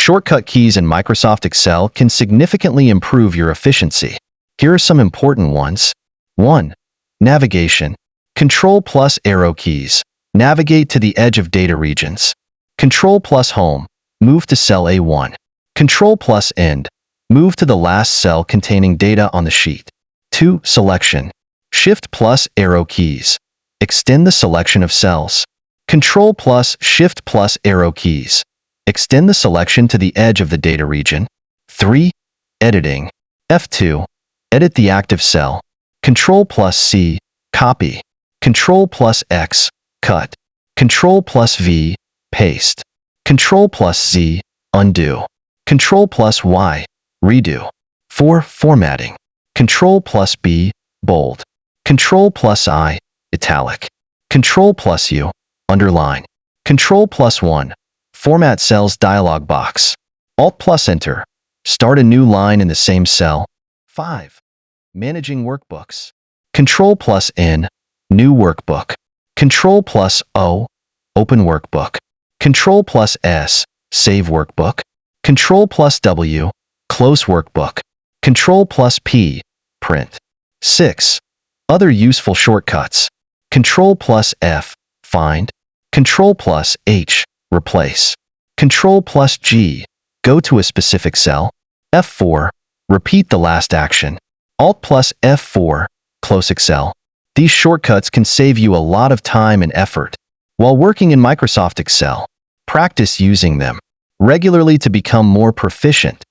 Shortcut keys in Microsoft Excel can significantly improve your efficiency. Here are some important ones. 1. Navigation. Control plus arrow keys. Navigate to the edge of data regions. Control plus Home. Move to cell A1. Control plus End. Move to the last cell containing data on the sheet. 2. Selection. Shift plus arrow keys. Extend the selection of cells. Control plus Shift plus arrow keys. Extend the selection to the edge of the data region. 3. Editing. F2. Edit the active cell. Control plus C. Copy. Control plus X. Cut. Control plus V. Paste. Control plus Z. Undo. Control plus Y. Redo. 4. Formatting. Control plus B. Bold. Control plus I. Italic. Control plus U. Underline. Control plus 1. Format cells dialog box. Alt plus Enter. Start a new line in the same cell. 5. Managing workbooks. Control plus N. New workbook. Control plus O. Open workbook. Control plus S. Save workbook. Control plus W. Close workbook. Control plus P. Print. 6. Other useful shortcuts. Control plus F. Find. Control plus H. Replace. Control plus G. Go to a specific cell. F4. Repeat the last action. Alt plus F4. Close Excel. These shortcuts can save you a lot of time and effort. While working in Microsoft Excel, practice using them regularly to become more proficient